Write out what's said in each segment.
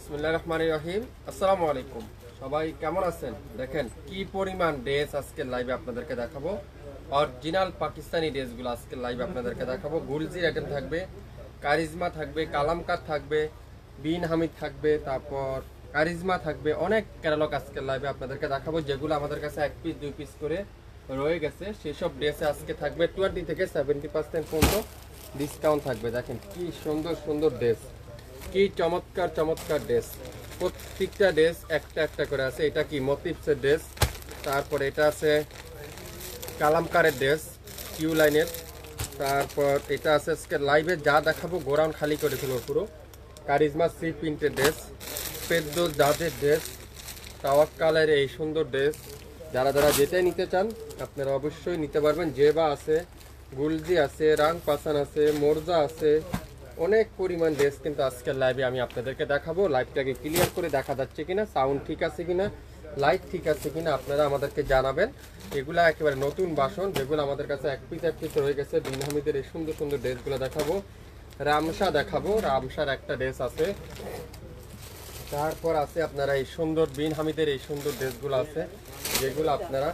বিসমিল্লাহির রহমানির রহিম। আসসালামু আলাইকুম, সবাই কেমন আছেন? দেখেন কি পরিমাণ ড্রেস আজকে লাইভে আপনাদেরকে দেখাবো। অরিজিনাল পাকিস্তানি ড্রেসগুলো আজকে লাইভে আপনাদেরকে দেখাবো। গুলজির আইটেম থাকবে, কারিজমা থাকবে, কালামকার থাকবে, বিন হামিদ থাকবে, তারপর কারিজমা থাকবে, অনেক ক্যাটালগ আজকে লাইভে আপনাদেরকে দেখাবো, যেগুলো আমাদের কাছে 1 পিস 2 পিস করে রয়ে গেছে। সেসব ড্রেসে আজকে থাকবে 20 থেকে 70% পর্যন্ত ডিসকাউন্ট থাকবে। দেখেন কি সুন্দর সুন্দর ড্রেস, কি চমৎকার চমৎকার ড্রেস। প্রত্যেকটা ড্রেস একটা একটা করে আছে। এটা কি মোটিভসের ড্রেস, তারপর এটা আছে কালামকারের ড্রেস কিউ লাইনের, তারপর এটা আছে আজকে লাইভে যা দেখাবো গোরাউন্ড খালি করে ফেলবো পুরো। কারিজমা সি প্রিন্টের ড্রেস, পেদ্দোল জাজের ড্রেস, তাওয়াক্কালের এই সুন্দর ড্রেস। যারা যারা যেটাই নিতে চান আপনারা অবশ্যই নিতে পারবেন। জেবা আছে, গুলজি আছে, রাং পাসান আছে, মোরজা আছে, অনেক পরিমাণ ড্রেস কিন্তু আজকের লাইভে আমি আপনাদেরকে দেখাবো। লাইভটাকে ক্লিয়ার করে দেখা যাচ্ছে কিনা, সাউন্ড ঠিক আছে কিনা, লাইট ঠিক আছে কিনা আপনারা আমাদেরকে জানাবেন। এগুলা একেবারে নতুন বাসন, যেগুলো আমাদের কাছে এক পিস রয়ে গেছে। বিন হামিদের এই সুন্দর সুন্দর ড্রেসগুলো দেখাবো। রামসা দেখাবো, রামসার একটা ড্রেস আছে। তারপর আছে আপনারা এই সুন্দর বিন হামিদের এই সুন্দর ড্রেসগুলো আছে, যেগুলো আপনারা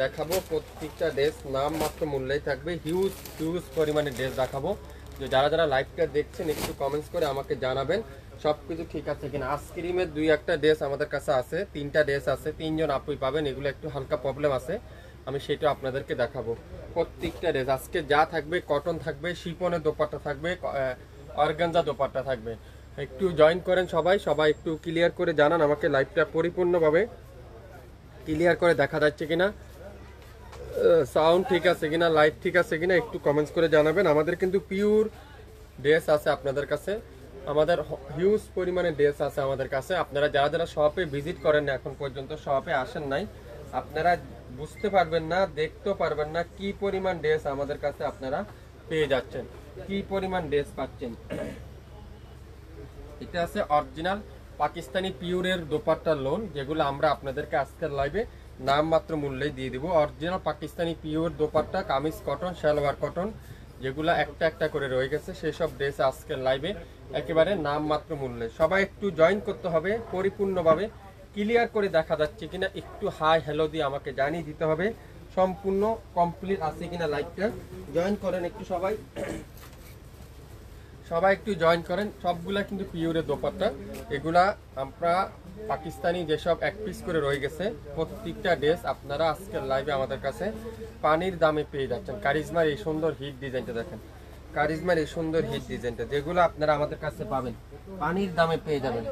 দেখাবো। প্রত্যেকটা ড্রেস নাম মাত্র মূল্যেই থাকবে। হিউজ হিউজ পরিমাণে ড্রেস দেখাবো। যে যারা যারা লাইভটা দেখছেন একটু কমেন্টস করে আমাকে জানাবেন সব কিছু ঠিক আছে কিনা। আইসক্রিমের 2-1টা ড্রেস আমাদের কাছে আছে, 3টা ড্রেস আছে, 3জন আপুই পাবেন। এগুলো একটু হালকা প্রবলেম আছে, আমি সেটা আপনাদেরকে দেখাবো। প্রত্যেকটা ড্রেস আজকে যা থাকবে, কটন থাকবে, শিপনের দোপাট্টা থাকবে, অর্গানজা দোপাট্টা থাকবে। একটু জয়েন করেন সবাই, সবাই একটু ক্লিয়ার করে জানান আমাকে লাইভটা পরিপূর্ণভাবে ক্লিয়ার করে দেখা যাচ্ছে কিনা, সাউন্ড ঠিক আছে কিনা, লাইট ঠিক আছে কিনা একটু কমেন্টস করে জানাবেন। আমাদের কিন্তু পিওর ড্রেস আছে আপনাদের কাছে, আমাদের হিউজ পরিমাণে ড্রেস আছে আমাদের কাছে। আপনারা যারা যারা শপে ভিজিট করেন না, এখন পর্যন্ত শপে আসেন নাই, আপনারা বুঝতে পারবেন না, দেখতেও পারবেন না কি পরিমাণ ড্রেস আমাদের কাছে আপনারা পেয়ে যাচ্ছেন, কি পরিমাণ ড্রেস পাচ্ছেন। এটা আছে অরিজিনাল পাকিস্তানি পিওরের দোপাট্টার লোন, যেগুলো আমরা আপনাদেরকে আজকের লাইভে নামমাত্র মূল্যে দিয়ে দিব। Original Pakistani pure dupatta, kameez cotton, salwar cotton, যেগুলো একটা একটা করে রয়ে গেছে, সেসব ড্রেস আজকের লাইভে একেবারে নামমাত্র মূল্যে। সবাই একটু জয়েন করতে হবে, পরিপূর্ণভাবে ক্লিয়ার করে দেখা যাচ্ছে কিনা একটু হাই হ্যালো দিয়ে আমাকে জানিয়ে দিতে হবে সম্পূর্ণ কমপ্লিট আছে কিনা। লাইভটা জয়েন করেন একটু সবাই, সবাই একটু জয়েন করেন। সবগুলা কিন্তু পিওরের দোপাট্টা, এগুলা আমরা পাকিস্তানি যেসব 1 পিস করে রয়ে গেছে, প্রত্যেকটা ড্রেস আপনারা আজকের লাইভে আমাদের কাছে পানির দামে পেয়ে যাচ্ছেন। কারিজমার এই সুন্দর হিট ডিজাইনটা দেখেন, কারিজমার এই সুন্দর হিট ডিজাইনটা, যেগুলো আপনারা আমাদের কাছে পাবেন পানির দামে পেয়ে যাবেন।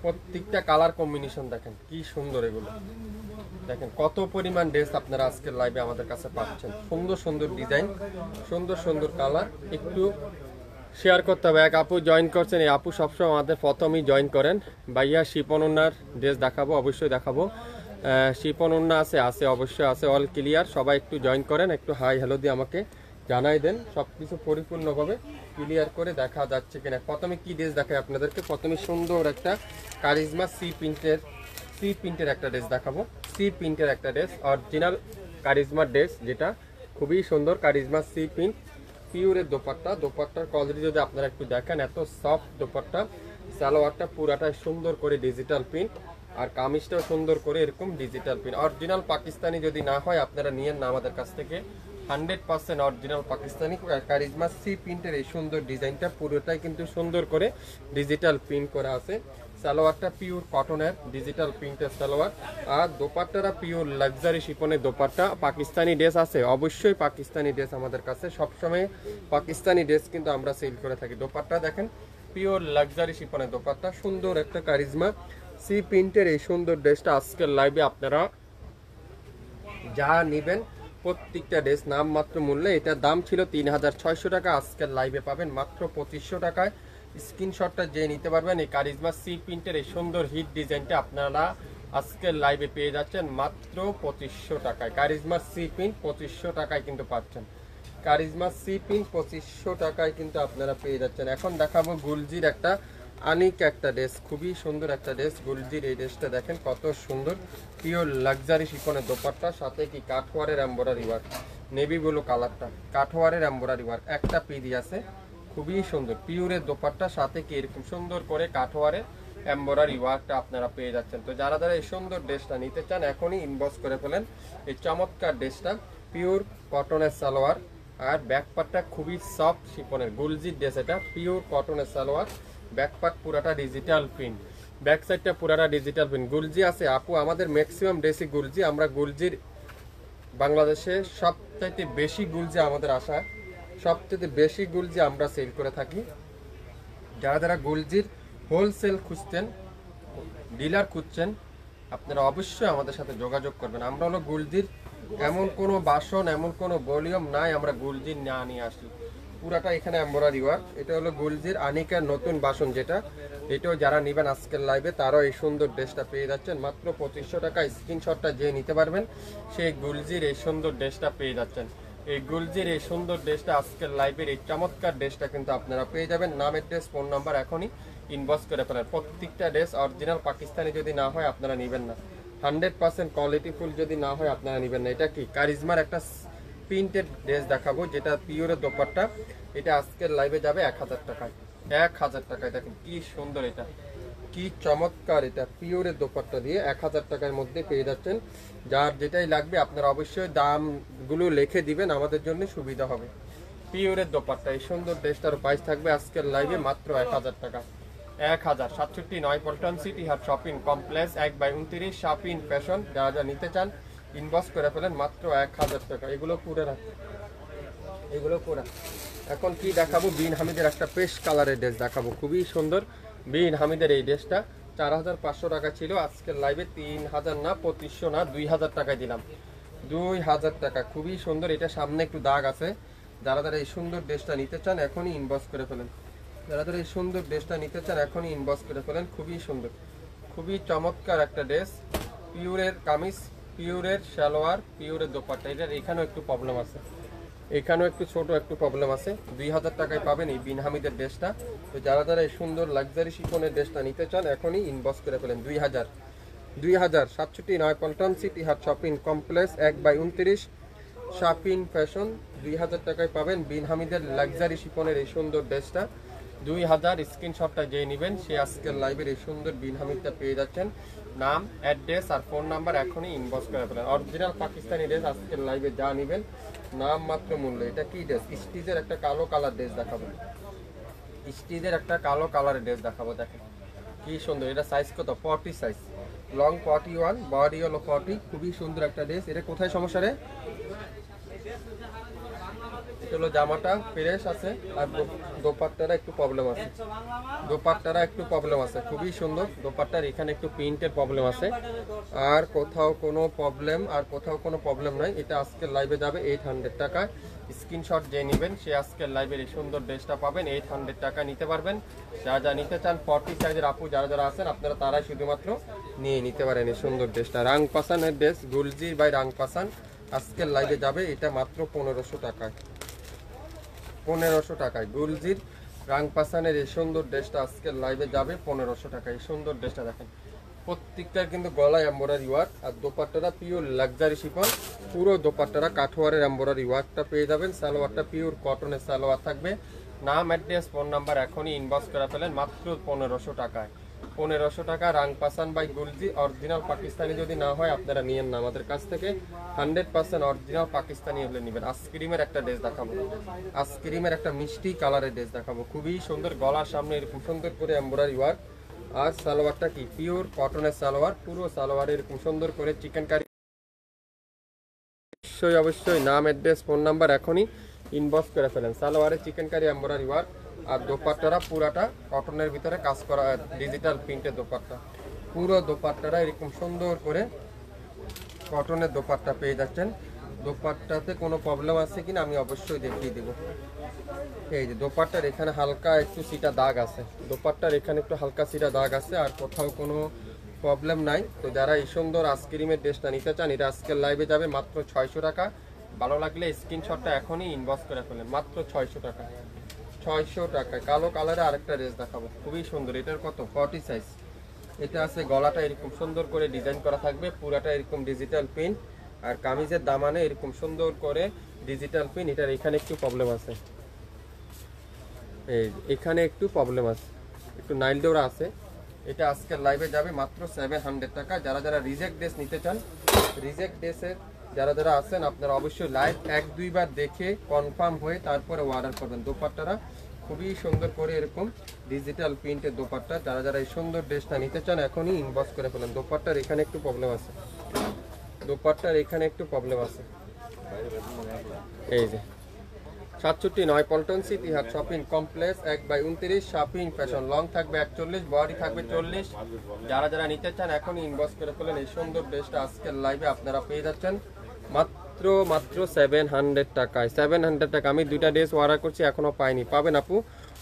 প্রত্যেকটা কালার কম্বিনেশন দেখেন কি সুন্দর, এগুলো দেখেন কত পরিমাণ ড্রেস আপনারা আজকের লাইভে আমাদের কাছে পাচ্ছেন। সুন্দর সুন্দর ডিজাইন, সুন্দর সুন্দর কালার, একটু শেয়ার করতে হবে। এক আপু জয়েন করছেন, এই আপু সবসময় আমাদের প্রথমেই জয়েন করেন। ভাইয়া শিপন ওন্নার ড্রেস দেখাবো, অবশ্যই দেখাবো। শিপন ওন্না আছে, আছে অবশ্যই আছে, অল ক্লিয়ার। সবাই একটু জয়েন করেন, একটু হাই হ্যালো দিয়ে আমাকে জানাই দেন সব কিছু পরিপূর্ণভাবে ক্লিয়ার করে দেখা যাচ্ছে কিনা। প্রথমে কি ড্রেস দেখায় আপনাদেরকে, প্রথমে সুন্দর একটা কারিজমা সি প্রিন্টের একটা ড্রেস দেখাবো। সি প্রিন্টের একটা ড্রেস, অরিজিনাল কারিজমা ড্রেস, যেটা খুবই সুন্দর। কারিজমা সি প্রিন্ট পিওরের দোপাট্টা, দোপাট্টার কোয়ালিটি যদি আপনারা একটু দেখেন, এত সফট দোপাট্টা। সালোয়ারটা পুরাটাই সুন্দর করে ডিজিটাল প্রিন্ট, আর কামিজটাও সুন্দর করে এরকম ডিজিটাল প্রিন্ট। অরিজিনাল পাকিস্তানি যদি না হয় আপনারা নিয়েন না আমাদের কাছ থেকে, 100% অরিজিনাল পাকিস্তানি কারিজমা সি প্রিন্টের এই সুন্দর ডিজাইনটা পুরোটাই কিন্তু সুন্দর করে ডিজিটাল প্রিন্ট করা আছে। সালোয়ারটা পিওর কটনের ডিজিটাল প্রিন্টের সালোয়ার, আর দোপাট্টারা পিওর লাক্সারি শিপনের দোপাট্টা। পাকিস্তানি ড্রেস আছে, অবশ্যই পাকিস্তানি ড্রেস আমাদের কাছে সবসময় পাকিস্তানি ড্রেস কিন্তু আমরা সেল করে থাকি। দোপাট্টা দেখেন পিওর লাক্সারি শিপনের দোপাট্টা, সুন্দর একটা কারিজমা সি প্রিন্টের এই সুন্দর ড্রেসটা আজকের লাইভে আপনারা যা নেবেন প্রত্যেকটা ড্রেস নামমাত্র মূল্যে। এটার দাম ছিল 3600 টাকা, আজকের লাইভে পাবেন মাত্র 2500 টাকায়। স্ক্রিনশটটা যে নিতে পারবেন, এই কারিজমা সি প্রিন্টের এই সুন্দর হিট ডিজাইনটা আপনারা আজকের লাইভে পেয়ে যাচ্ছেন মাত্র 2500 টাকায়। কারিজমা সি প্রিন্ট 2500 টাকায় কিন্তু পাচ্ছেন, কারিজমা সি প্রিন্ট 2500 টাকায় কিন্তু আপনারা পেয়ে যাচ্ছেন। এখন দেখাবো গুলজির একটা আনিক একটা ড্রেস, খুবই সুন্দর একটা ড্রেস। গুলজির এই ড্রেসটা দেখেন কত সুন্দর, পিওর লাক্সারি শিফনের দোপাট্টা, সাথে কি কাঠওয়ারের এমব্রয়ডারি ওয়ার্ক, নেভি ব্লু কালারটা, কাঠওয়ারের এমব্রয়ডারি ওয়ার্ক, একটা পিডি আছে, খুবই সুন্দর পিওরের দোপাট্টা, সাথে কি এরকম সুন্দর করে কাঠওয়ারে এমব্রয়ডারি ওয়ার্কটা আপনারা পেয়ে যাচ্ছেন। তো যারা যারা এই সুন্দর ড্রেসটা নিতে চান এখনই ইনবক্স করে ফেলেন। এই চমৎকার ড্রেসটা পিওর কটনের সালোয়ার, আর ব্যাকপার্টটা খুবই সফট শিফনের গুলজির ড্রেস, এটা পিওর কটনের সালোয়ার, ব্যাকপার্ট পুরাটা ডিজিটাল প্রিন্ট, ব্যাক সাইডটা পুরাটা ডিজিটাল প্রিন্ট। গুলজি আছে আপু, আমাদের ম্যাক্সিমাম ড্রেসই গুলজি। আমরা গুলজির বাংলাদেশে সবচাইতে বেশি গুলজি আমাদের আসা, সবচেয়ে বেশি গুলজি আমরা সেল করে থাকি। যারা যারা গুলজির হোলসেল খুঁজছেন, ডিলার খুঁজছেন, আপনারা অবশ্যই আমাদের সাথে যোগাযোগ করবেন। আমরা হলো গুলজির এমন কোনো বাসন, এমন কোনো ভলিউম নাই আমরা গুলজির না নিয়ে আসি। পুরাটা এখানে এমব্রয়ডারি ওয়ার্ক। এটা হলো গুলজির আনিকার নতুন বাসন যেটা, এটাও যারা নেবেন আজকের লাইভে তারাও এই সুন্দর ড্রেসটা পেয়ে যাচ্ছেন মাত্র 2500 টাকা। স্ক্রিনশটটা যে নিতে পারবেন সেই গুলজির এই সুন্দর ড্রেসটা পেয়ে যাচ্ছেন। এই গুলজির এই সুন্দর ড্রেসটা আজকের লাইভের এই চমৎকার ড্রেসটা কিন্তু আপনারা পেয়ে যাবেন। নাম অ্যাড্রেস ফোন নাম্বার এখনই ইনবক্স করে ফেলেন। প্রত্যেকটা ড্রেস অরিজিনাল পাকিস্তানি যদি না হয় আপনারা নেবেন না, 100% কোয়ালিটিফুল যদি না হয় আপনারা নেবেন না। এটা কি কারিজমার একটা প্রিন্টেড ড্রেস দেখাবো যেটা পিওরের দোপাট্টা, এটা আজকের লাইভে যাবে 1000 টাকায়। 1000 টাকায় দেখেন কি সুন্দর, এটা কি চমৎকার, এটা পিওরের দোপাট্টা দিয়ে 1000 টাকার মধ্যে পেয়ে যাচ্ছেন। যার যেটাই লাগবে আপনারা অবশ্যই দামগুলো লিখে দিবেন, আমাদের জন্য সুবিধা হবে। পিওরের দোপাট্টা এই সুন্দর ড্রেসটার প্রাইস থাকবে আজকের লাইভে মাত্র 1000 টাকা। 1000 পল্টন সিটি হাট শপিং কমপ্লেক্স 1/29 শপিং ফ্যাশন। যারা যা নিতে চান ইনবক্স করে ফেলেন মাত্র 1000 টাকা। এগুলো পুরো এগুলো পুরা। এখন কি দেখাবো, বিন হামিদের একটা পেস্ট কালারের ড্রেস দেখাবো, খুবই সুন্দর। বিন হামিদের এই ড্রেসটা 4500 টাকা ছিল, আজকের লাইভে 3000 না 2500 না 2000 টাকায় দিলাম। 2000 টাকা, খুবই সুন্দর। এটা সামনে একটু দাগ আছে। যারা যারা এই সুন্দর ড্রেসটা নিতে চান এখনই ইনবক্স করে ফেলেন। যারা যারা এই সুন্দর ড্রেসটা নিতে চান এখনই ইনবক্স করে ফেলেন। খুবই সুন্দর, খুবই চমৎকার একটা ড্রেস। পিওরের কামিজ, পিওরের সালোয়ার, পিওরের দোপাট্টা। এটার এখানেও একটু প্রবলেম আছে, এখানেও একটু ছোট একটু প্রবলেম আছে। 2000 টাকায় পাবেন এই বিন হামিদের ড্রেসটা। তো যারা যারা এই সুন্দর লাক্সারি শিফনের ড্রেসটা নিতে চান এখনই ইনবক্স করে ফেলেন। 2000 পল্টন সিটি হাট শপিং কমপ্লেক্স 1/29 শপিং ফ্যাশন। 2000 টাকায় পাবেন বিন হামিদের লাক্সারি শিফনের এই সুন্দর ড্রেসটা। 2000 স্ক্রিনশটটা যে নেবেন সে আজকের লাইভের এই সুন্দর বিন হামিদটা পেয়ে যাচ্ছেন। নাম, অ্যাড্রেস আর ফোন নাম্বার এখনই ইনবক্স করে ফেলেন। অরিজিনাল পাকিস্তানি ড্রেস আজকের লাইভে যা নেবেন নাম মাত্র মূল্য। এটা কি ড্রেস, স্টিচের একটা কালো কালার ড্রেস দেখাবো, স্টিচের একটা কালো কালারের ড্রেস দেখাবো। দেখেন কি সুন্দর, এটা সাইজ কত, 40 সাইজ, লং 41, বডি হলো 40। খুবই সুন্দর একটা ড্রেস। এটা কোথায় সমস্যা রে, এটা হলো জামাটা ফ্রেশ আছে আর দোপাট্টারা একটু প্রবলেম আছে, দোপাট্টারা একটু প্রবলেম আছে। খুবই সুন্দর দোপাট্টার এখানে একটু প্রিন্টের প্রবলেম আছে, আর কোথাও কোনো প্রবলেম নাই। এটা আজকের লাইভে যাবে 800 টাকা। স্ক্রিনশট যে নেবেন সে আজকের লাইভের এই সুন্দর ড্রেসটা পাবেন 800 টাকা নিতে পারবেন। যারা যা নিতে চান 40 সাইজের আপু যারা যারা আছেন আপনারা তারাই শুধুমাত্র নিয়ে নিতে পারেন এই সুন্দর ড্রেসটা। রাং পাসানের ড্রেস, গুলজির বাই রাং পাসান, আজকের লাইভে যাবে এটা মাত্র 1500 টাকায়। 1500 টাকায় গুলজির রাং পাসানের এই সুন্দর ড্রেসটা আজকের লাইভে যাবে 1500 টাকায়। এই সুন্দর ড্রেসটা দেখেন, প্রত্যেকটার কিন্তু গলায় এমব্রয়ডারি ওয়ার্ক, আর দোপাট্টাটা পিওর লাক্সারি শিফন। পুরো দোপাট্টাটা কাঠওয়ারের এমব্রয়ডারি ওয়ার্কটা পেয়ে যাবেন। সালোয়ারটা পিওর কটনের সালোয়ার থাকবে। নাম, অ্যাড্রেস, ফোন নাম্বার এখনই ইনবক্স করে ফেলেন মাত্র 1500 টাকায়। 1500 টাকা রাং পাসান বাই গুলজি। অরিজিনাল পাকিস্তানি যদি না হয় আপনারা নিয়েন না আমাদের কাছ থেকে, 100% অরিজিনাল পাকিস্তানি হলে নেবেন। আইসক্রিমের একটা ড্রেস দেখাবো, আইসক্রিমের একটা মিষ্টি কালারের ড্রেস দেখাবো, খুবই সুন্দর। গলার সামনে এরকম সুন্দর করে এমব্রয়ডারি ওয়ার্ক, আর সালোয়ারটা কি পিওর কটনের সালোয়ার। পুরো সালোয়ারে এরকম সুন্দর করে চিকেন কারি। অবশ্যই নাম, অ্যাড্রেস, ফোন নাম্বার এখনই ইনবক্স করে ফেলেন। সালোয়ারে চিকেন কারি এমব্রয়ডারি ওয়ার্ক, আর দোপাট্টারা পুরাটা কটনের ভিতরে কাজ করা ডিজিটাল প্রিন্টের দোপাট্টা। পুরো দোপাট্টারা এরকম সুন্দর করে কটনের দোপাট্টা পেয়ে যাচ্ছেন। দোপাট্টাতে কোনো প্রবলেম আছে কিনা আমি অবশ্যই দেখিয়ে দেবো। এই যে দোপাট্টার এখানে হালকা একটু সিটা দাগ আছে, দোপাট্টার এখানে একটু হালকা সিটা দাগ আছে, আর কোথাও কোনো প্রবলেম নাই। তো যারা এই সুন্দর আইসক্রিমের ড্রেসটা নিতে চান এটা আজকের লাইভে যাবে মাত্র 600 টাকা। ভালো লাগলে স্ক্রিনশটটা এখনই ইনবক্স করে ফেলেন মাত্র 600 টাকা। 600 টাকায় কালো কালারে আরেকটা ড্রেস দেখাবো, খুবই সুন্দর। এটার কত, 40 সাইজ। এটা আছে গলাটা এরকম সুন্দর করে ডিজাইন করা থাকবে, পুরাটা এরকম ডিজিটাল প্রিন্ট, আর কামিজের দামানে এরকম সুন্দর করে ডিজিটাল প্রিন্ট। এটার এখানে একটু প্রবলেম আছে, এই এখানে একটু প্রবলেম আছে, একটু নাইল ডোরা আছে। এটা আজকের লাইভে যাবে মাত্র 700 টাকা। যারা যারা রিজেক্ট ড্রেস নিতে চান, রিজেক্ট ড্রেসের যারা যারা আছেন আপনারা অবশ্যই লাইভ 1-2 বার দেখে কনফার্ম হয়ে তারপরে অর্ডার করবেন। দোপাট্টারা খুবই সুন্দর করে এরকম ডিজিটাল প্রিন্টের দোপাট্টা। যারা যারা এই সুন্দর ড্রেসটা নিতে চান এখনই ইনবক্স করে ফেলেন। দোপাট্টার এখানে একটু প্রবলেম আছে, দোপাট্টার এখানে একটু প্রবলেম আছে। এই যে 67 পল্টন সিটি হাট shopping complex 1/29 shopping fashion. Long থাকবে 41, বডি থাকবে 40। যারা যারা নিতে চান এখনই ইনবক্স করে ফেলেন। এই সুন্দর ড্রেসটা আজকের লাইভে আপনারা পেয়ে যাচ্ছেন মাত্র 700 টাকায়। 700 টাকা। আমি 2টা ড্রেস অর্ডার করছি, এখনো পাইনি। পাবেন আপু,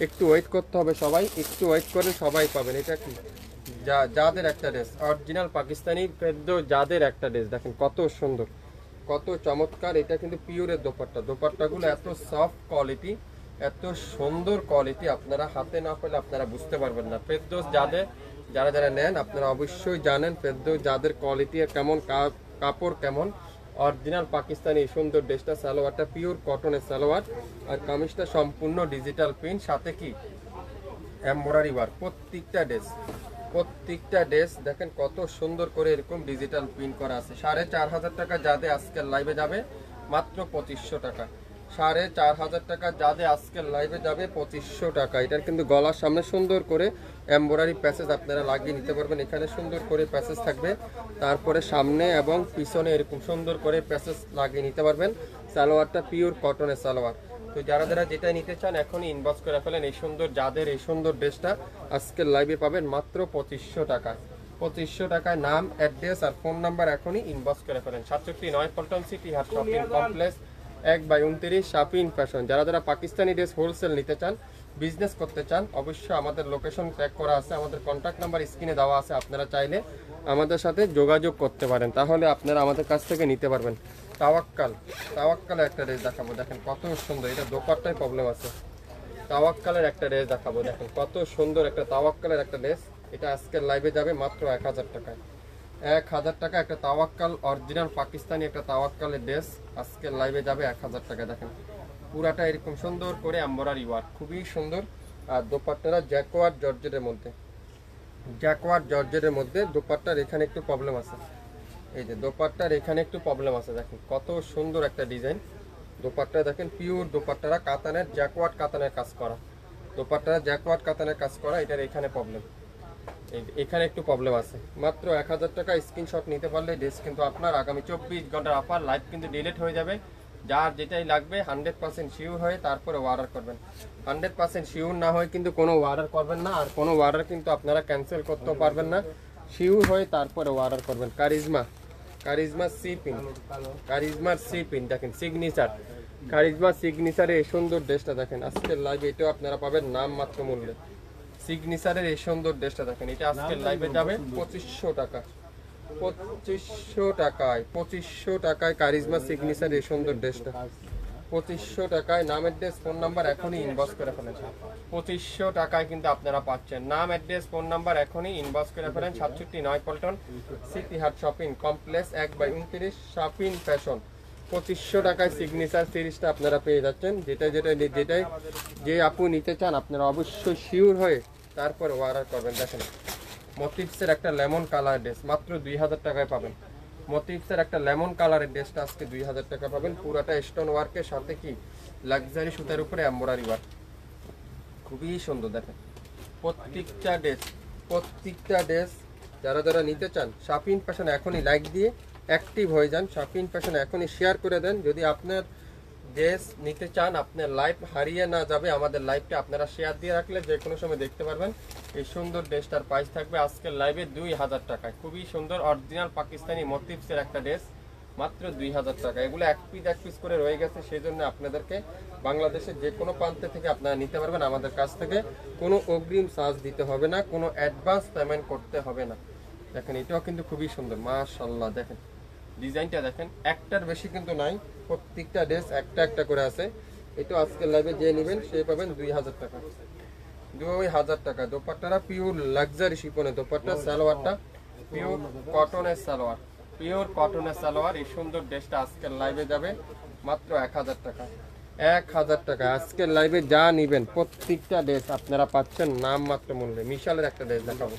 একটু ওয়েট করতে হবে, সবাই একটু ওয়েট করেন, সবাই পাবেন। এটা কি যাদের একটা ড্রেস অরিজিনাল পাকিস্তানি ফেদ্দ, যাদের একটা ড্রেস দেখেন কত সুন্দর, কত চমৎকার। এটা কিন্তু পিওরের দোপাট্টা। দোপাট্টাগুলো এত সফট কোয়ালিটি, এত সুন্দর কোয়ালিটি, আপনারা হাতে না পেলে আপনারা বুঝতে পারবেন না। ফেরদৌস যারা যারা নেন আপনারা অবশ্যই জানেন ফেরদৌস যাদের কোয়ালিটি কেমন, কাপড় কেমন। অরিজিনাল পাকিস্তানি সুন্দর ড্রেসটা, সালোয়ারটা পিওর কটনের সালোয়ার, আর কামিজটা সম্পূর্ণ ডিজিটাল প্রিন্ট, সাথে কি এমব্রয়ডারি ওয়ার্ক। প্রত্যেকটা ড্রেস দেখেন কত সুন্দর করে এরকম ডিজিটাল প্রিন্ট করা আছে। 4500 টাকা যাদের আজকের লাইভে যাবে মাত্র 2500 টাকা। 4500 টাকা যাদের আজকের লাইভে যাবে 2500 টাকা। এটার কিন্তু গলার সামনে সুন্দর করে এমব্রয়ডারি প্যাসেজ আপনারা লাগিয়ে নিতে পারবেন। এখানে সুন্দর করে প্যাসেজ থাকবে, তারপরে সামনে এবং পিছনে এরকম সুন্দর করে প্যাসেজ লাগিয়ে নিতে পারবেন। সালোয়ারটা পিওর কটনের সালোয়ার। তো যারা যারা যেটা নিতে চান এখনই ইনবক্স করে ফেলেন। এই সুন্দর যাদের এই সুন্দর ড্রেসটা আজকের লাইভে পাবেন মাত্র 2500 টাকায়। 2500 টাকায় নাম, অ্যাড্রেস আর ফোন নাম্বার এখনই ইনবক্স করে ফেলেন। 67 পল্টন সিটি হাট শপিং কমপ্লেক্স 1/29 শপিং ফ্যাশন। যারা যারা পাকিস্তানি ড্রেস হোলসেল নিতে চান, বিজনেস করতে চান, অবশ্যই আমাদের লোকেশন ট্যাগ করা আছে, আমাদের কন্ট্যাক্ট নাম্বার স্ক্রিনে দেওয়া আছে। আপনারা চাইলে আমাদের সাথে যোগাযোগ করতে পারেন, তাহলে আপনারা আমাদের কাছ থেকে নিতে পারবেন। তাওয়াক্কালের একটা ড্রেস দেখাবো, দেখেন কত সুন্দর। এটা দোপাট্টায় প্রবলেম আছে। তাওয়াক্কালের একটা ড্রেস দেখাবো, দেখেন কত সুন্দর একটা তাওয়াক্কালের একটা ড্রেস। এটা আজকের লাইভে যাবে মাত্র 1000 টাকায়। 1000 টাকা একটা তাওয়াক্কাল, অরিজিনাল পাকিস্তানি একটা তাওয়াক্কালের ড্রেস আজকের লাইভে যাবে 1000 টাকা। দেখেন পুরাটা এরকম সুন্দর করে এমব্রয়ডারি ওয়ার্ক, খুবই সুন্দর। আর দোপাট্টারা জ্যাকোয়ার্ড জর্জেটের মধ্যে দোপাট্টার এখানে একটু প্রবলেম আছে। এই যে দোপাট্টার এখানে একটু প্রবলেম আছে, দেখেন কত সুন্দর একটা ডিজাইন। দোপাট্টা দেখেন পিওর দোপাট্টারা কাতানের জ্যাকোয়ার্ড কাতানের কাজ করা, দোপাট্টারা জ্যাকোয়ার্ড কাতানের কাজ করা। এটার এখানে প্রবলেম, এখানে একটু প্রবলেম আছে। মাত্র 1000 টাকা। স্ক্রিনশট নিতে পারলে ড্রেস কিন্তু আপনার আগামী 24 ঘন্টার অফার, লাইভ কিন্তু ডিলিট হয়ে যাবে। যার যেটাই লাগবে 100% শিওর হয়ে তারপরে অর্ডার করবেন। 100% শিওর না হয় কিন্তু কোনো অর্ডার করবেন না, আর কোনো অর্ডার কিন্তু আপনারা ক্যান্সেল করতেও পারবেন না। শিওর হয়ে তারপরে অর্ডার করবেন। কারিজমার সি পিন দেখেন, সিগনেচারের এই সুন্দর ড্রেসটা দেখেন আজকের লাইভে। এটাও আপনারা পাবেন নাম মাত্র মূল্যে। সিগনেচারের এই সুন্দর ড্রেসটা দেখেন, এটা আজকের লাইভে যাবে 2500 টাকা। 2500 টাকায় কারিজমা সিগনেচার এই সুন্দর ড্রেসটা 2500 টাকায়। নাম, অ্যাড্রেস, ফোন নাম্বার এখনই ইনবক্স করে ফেলেন। 2500 টাকায় কিন্তু আপনারা পাচ্ছেন। নাম, অ্যাড্রেস, ফোন নাম্বার এখনই ইনবক্স করে ফেলেন। 67 পল্টন সিটি হাট শপিং কমপ্লেক্স 1/29 শপিং ফ্যাশন। 2500 টাকায় সিগনেচার সিরিজটা আপনারা পেয়ে যাচ্ছেন। যে আপু নিতে চান আপনারা অবশ্যই শিওর হয়ে তারপর অর্ডার করবেন। দেখেন মোটিভসের একটা লেমন কালার ড্রেস মাত্র 2000 টাকায় পাবেন। মোটিভসের একটা লেমন কালারের ড্রেসটা আজকে 2000 টাকা পাবেন। পুরাটা স্টোন ওয়ার্কের সাথে কি লাক্সারি সুতার উপরে এমব্রয়ডারি ওয়ার্ক, খুবই সুন্দর। দেখেন প্রত্যেকটা ড্রেস যারা যারা নিতে চান শপিং ফ্যাশন এখনই লাইক দিয়ে অ্যাক্টিভ হয়ে যান। শপিং ফ্যাশন এখনই শেয়ার করে দেন। যদি আপনার ড্রেস নিতে চান, আপনার লাইভ হারিয়ে না যাবে, আমাদের লাইভটা আপনারা শেয়ার দিয়ে রাখলে যে কোনো সময় দেখতে পারবেন। এই সুন্দর ড্রেসটার প্রাইস থাকবে আজকের লাইভে 2000 টাকায়। খুবই সুন্দর অরিজিনাল পাকিস্তানি মোটিভসের একটা ড্রেস মাত্র 2000 টাকা। এগুলো এক পিস করে রয়ে গেছে, সেই জন্য আপনাদেরকে বাংলাদেশের যে কোনো প্রান্তে থেকে আপনারা নিতে পারবেন আমাদের কাছ থেকে। কোনো অগ্রিম চার্জ দিতে হবে না, কোনো অ্যাডভান্স পেমেন্ট করতে হবে না। দেখেন এটাও কিন্তু খুবই সুন্দর, মাশাআল্লাহ। দেখেন ডিজাইনটা দেখেন, একটার বেশি কিন্তু নাই, প্রত্যেকটা ড্রেস একটা একটা করে আছে। এটা আজকের লাইভে যে নেবেন সে পাবেন 2000 টাকা। 2000 টাকা। দোপাট্টারা পিওর লাক্সারি শিপনের দোপাট্টা, সালোয়ারটা পিওর কটনের সালোয়ার। এই সুন্দর ড্রেসটা আজকের লাইভে যাবে মাত্র 1000 টাকা। 1000 টাকা। আজকের লাইভে যা নিবেন প্রত্যেকটা ড্রেস আপনারা পাচ্ছেন নাম মাত্র মূল্যে। মিশালের একটা ড্রেস দেখাবো,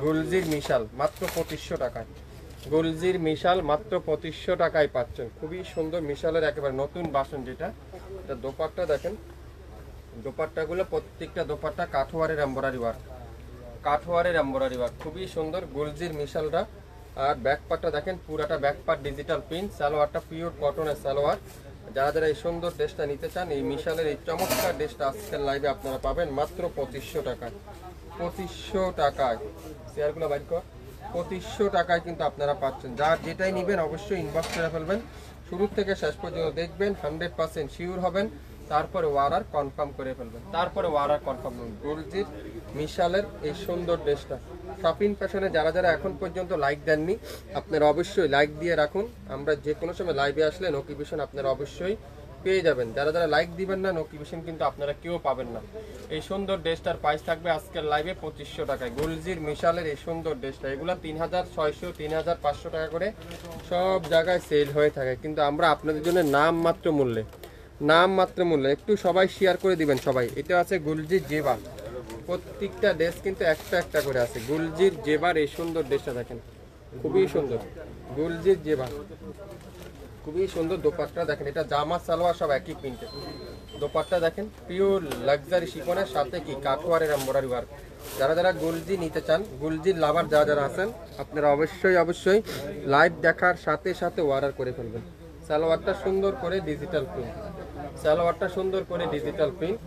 গুলজির মিশাল মাত্র 2500 টাকায়। গুলজির মিশাল মাত্র 2500 টাকায় পাচ্ছেন, খুবই সুন্দর মিশালের একেবারে নতুন বাসন যেটা। এটা দোপাট্টা দেখেন, দোপাট্টাগুলো প্রত্যেকটা দোপাট্টা কাঠোয়ারের এমব্রয়ডারি ওয়ার্ক, কাঠোয়ারের এমব্রয়ডারি ওয়ার্ক, খুবই সুন্দর গুলজির মিশালটা। আর ব্যাক পার্টটা দেখেন, পুরাটা ব্যাক পার্ট ডিজিটাল প্রিন্ট, সালোয়ারটা পিওর কটনের সালোয়ার। যারা যারা এই সুন্দর ড্রেসটা নিতে চান, এই মিশালের এই চমৎকার ড্রেসটা আজকের লাইভে আপনারা পাবেন মাত্র 2500 টাকায়। 2500 টাকায়, শেয়ারগুলো বাইর কর, 2500 টাকায় কিন্তু আপনারা পাচ্ছেন। যার যেটাই নেবেন অবশ্যই ইনবক্স করে ফেলবেন, শুরু থেকে শেষ পর্যন্ত দেখবেন, 100% শিওর হবেন, তারপরে অর্ডার কনফার্ম করে ফেলবেন, তারপরে অর্ডার কনফার্ম করবেন। গুলজির মিশালের এই সুন্দর ড্রেসটা শপিং ফ্যাশনে যারা যারা এখন পর্যন্ত লাইক দেননি, আপনারা অবশ্যই লাইক দিয়ে রাখুন। আমরা যে কোনো সময় লাইভে আসলে নোটিফিকেশন আপনারা অবশ্যই পেয়ে যাবেন। যারা যারা লাইক দিবেন না, নোটিফিকেশন কিন্তু আপনারা কেউ পাবেন না। এই সুন্দর ড্রেসটার প্রাইস থাকবে আজকের লাইভে 2500 টাকায়। গুলজির মিশালের এই সুন্দর ড্রেসটা, এগুলো 3600 3500 টাকা করে সব জায়গায় সেল হয়ে থাকে, কিন্তু আমরা আপনাদের জন্য নাম মাত্র মূল্যে, নাম মাত্র মূল্যে। একটু সবাই শেয়ার করে দিবেন সবাই। এটা আছে গুলজির জেবা, প্রত্যেকটা ড্রেস কিন্তু একটা একটা করে আছে। গুলজির জেবার এই সুন্দর ড্রেসটা দেখেন, খুবই সুন্দর গুলজির জেবা, খুবই সুন্দর। দোপাট্টা দেখেন, এটা জামা সালোয়ার সব একই প্রিন্টের। দোপাট্টা দেখেন পিওর লাক্সারি শিফনের সাথে কি কাঠোয়ারের এমব্রয়ডারি ওয়ার্ক। যারা যারা গুলজি নিতে চান, গুলজির লাভার যারা যারা আছেন, আপনারা অবশ্যই অবশ্যই লাইভ দেখার সাথে সাথে অর্ডার করে ফেলবেন। সালোয়ারটা সুন্দর করে ডিজিটাল প্রিন্ট, সালোয়ারটা সুন্দর করে ডিজিটাল প্রিন্ট,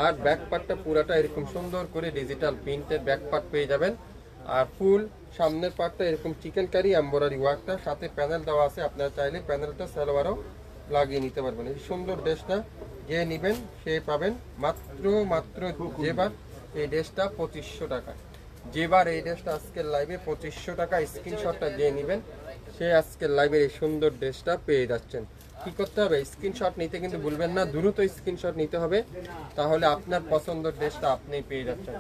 আর ব্যাক পার্টটা পুরাটা এরকম সুন্দর করে ডিজিটাল প্রিন্টের ব্যাক পার্ট পেয়ে যাবেন। আর ফুল সামনের পার্টটা এরকম চিকেন কারি এমব্রয়ডারি ওয়ার্কটা, সাথে প্যানেল দেওয়া আছে, আপনারা চাইলে প্যানেলটা সালোয়ারও লাগিয়ে নিতে পারবেন। এই সুন্দর ড্রেসটা যে নেবেন সে পাবেন মাত্র মাত্র যেবার এই ড্রেসটা 2500 টাকা। যেবার এই ড্রেসটা আজকের লাইভে 2500 টাকা, স্ক্রিনশটটা যে নেবেন সে আজকের লাইভের এই সুন্দর ড্রেসটা পেয়ে যাচ্ছেন। কি করতে হবে, স্ক্রিনশট নিতে কিন্তু ভুলবেন না, দ্রুত স্ক্রিনশট নিতে হবে, তাহলে আপনার পছন্দের ড্রেসটা আপনি পেয়ে যাচ্ছেন,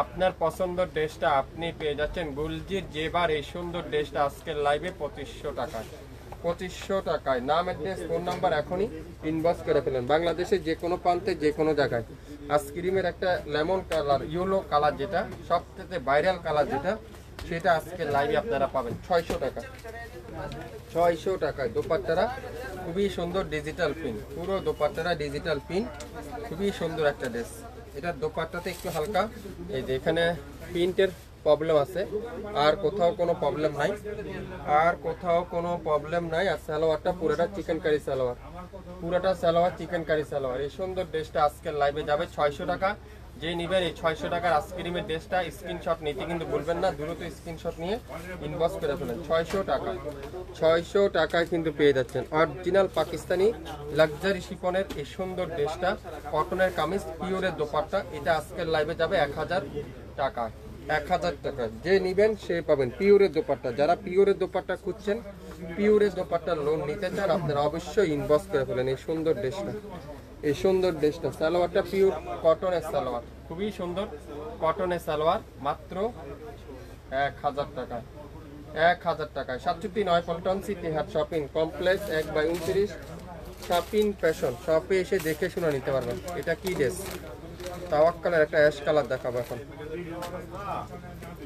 আপনার পছন্দের ড্রেসটা আপনি পেয়ে যাচ্ছেন। গুলজির জেবার এই সুন্দর ড্রেসটা আজকের লাইভে 2500 টাকায়, 2500 টাকায়। নাম, অ্যাড্রেস, ফোন নাম্বার এখনই ইনবক্স করে ফেলেন। বাংলাদেশের যে কোনো প্রান্তে যে কোনো জায়গায় আইসক্রিমের একটা লেমন কালার, ইয়েলো কালার, যেটা সবথেকে ভাইরাল কালার যেটা, সেটা আজকে লাইভে আপনারা পাবেন 600 টাকা, 600 টাকায়। দোপাট্টারা খুবই সুন্দর ডিজিটাল প্রিন্ট, পুরো দোপাট্টারা ডিজিটাল প্রিন্ট, খুবই সুন্দর একটা ড্রেস। এটার দোপাট্টাতে একটু হালকা এই যে এখানে প্রিন্টের প্রবলেম আছে, আর কোথাও কোনো প্রবলেম নাই, আর কোথাও কোনো প্রবলেম নাই। আর সালোয়ারটা পুরোটা চিকেন কারি সালোয়ার, পুরোটা সালোয়ার চিকেন কারি সালোয়ার। এই সুন্দর ড্রেসটা আজকের লাইভে যাবে 600 টাকা। যে নিবেন এই 600 টাকার আইসক্রিমের ড্রেসটা স্ক্রিনশট নিতে কিন্তু ভুলবেন না, দ্রুত স্ক্রিনশট নিয়ে ইনবক্স করে ফেলেন। 600 টাকা, 600 টাকায় কিন্তু পেয়ে যাচ্ছেন অরিজিনাল পাকিস্তানি লাক্সারি শিফনের এই সুন্দর ড্রেসটা, কটনের কামিজ, পিওরের দোপাট্টা। এটা আজকের লাইভে যাবে 1000 টাকা, 1000 টাকা। যে নিবেন সে পাবেন পিওরের দোপাট্টা। যারা পিওরের দোপাট্টা খুঁজছেন, পিওরের দোপাট্টার লোন নিতে চান, আপনারা অবশ্যই ইনবক্স করে ফেলেন এই সুন্দর ড্রেসটা, এই সুন্দর ড্রেসটা। সালোয়ারটা পিওর কটনের সালোয়ার, খুবই সুন্দর কটনের সালোয়ার, মাত্র 1000 টাকা, 1000 টাকায়। 67 পল্টন সিটি হাট শপিং কমপ্লেক্স 1/29 শপিং ফ্যাশন শপে এসে দেখে শুনে নিতে পারবেন। এটা কি ড্রেস, তাওয়াক্কালের একটা অ্যাশ কালার দেখাবো এখন,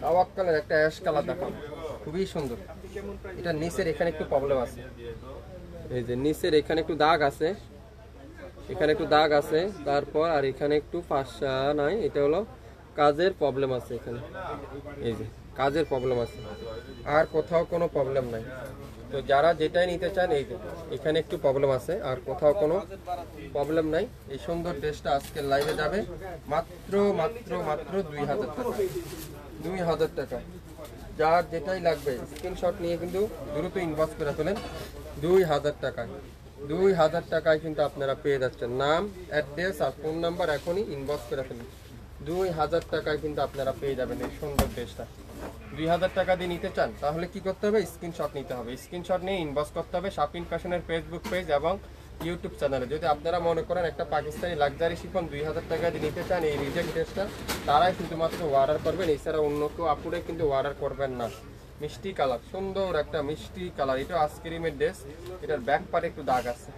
তাওয়াক্কালের একটা অ্যাশ কালার দেখাবো, খুবই সুন্দর। এটা নিচের এখানে একটু প্রবলেম আছে, এই যে নিচের এখানে একটু দাগ আছে, এখানে একটু দাগ আছে, তারপর আর এখানে একটু ফাঁসা নাই, এটা হলো কাজের প্রবলেম আছে এখানে, এই যে কাজের প্রবলেম আছে, আর কোথাও কোনো প্রবলেম নাই। তো যারা যেটাই নিতে চান, এই যে এখানে একটু প্রবলেম আছে, আর কোথাও কোনো প্রবলেম নাই। এই সুন্দর ড্রেসটা আজকের লাইভে যাবে মাত্র মাত্র মাত্র 2000 টাকা, 2000 টাকা। যার যেটাই লাগবে স্ক্রিনশট নিয়ে কিন্তু দ্রুত ইনবক্স করে ফেলেন। 2000 টাকায়, 2000 টাকায় কিন্তু আপনারা পেয়ে যাচ্ছেন। নাম, অ্যাড্রেস আর ফোন নাম্বার এখনই ইনবক্স করে ফেলুন। 2000 টাকায় কিন্তু আপনারা পেয়ে যাবেন এই সুন্দর ড্রেসটা। 2000 টাকা দিয়ে নিতে চান তাহলে কি করতে হবে, স্ক্রিনশট নিতে হবে, স্ক্রিনশট নিয়ে ইনবক্স করতে হবে শপিং ফ্যাশনের ফেসবুক পেজ এবং ইউটিউব চ্যানেলে। যদি আপনারা মনে করেন একটা পাকিস্তানি লাক্সারি শিফন 2000 টাকা দিয়ে নিতে চান এই রিজেক্ট ড্রেসটা, তারাই শুধুমাত্র অর্ডার করবেন, এছাড়া অন্য কেউ আপুরে কিন্তু অর্ডার করবেন না। মিষ্টি কালার, সুন্দর একটা মিষ্টি কালার, এটা আইসক্রিমের ড্রেস, এটার ব্যাক পার্টে একটু দাগ আছে,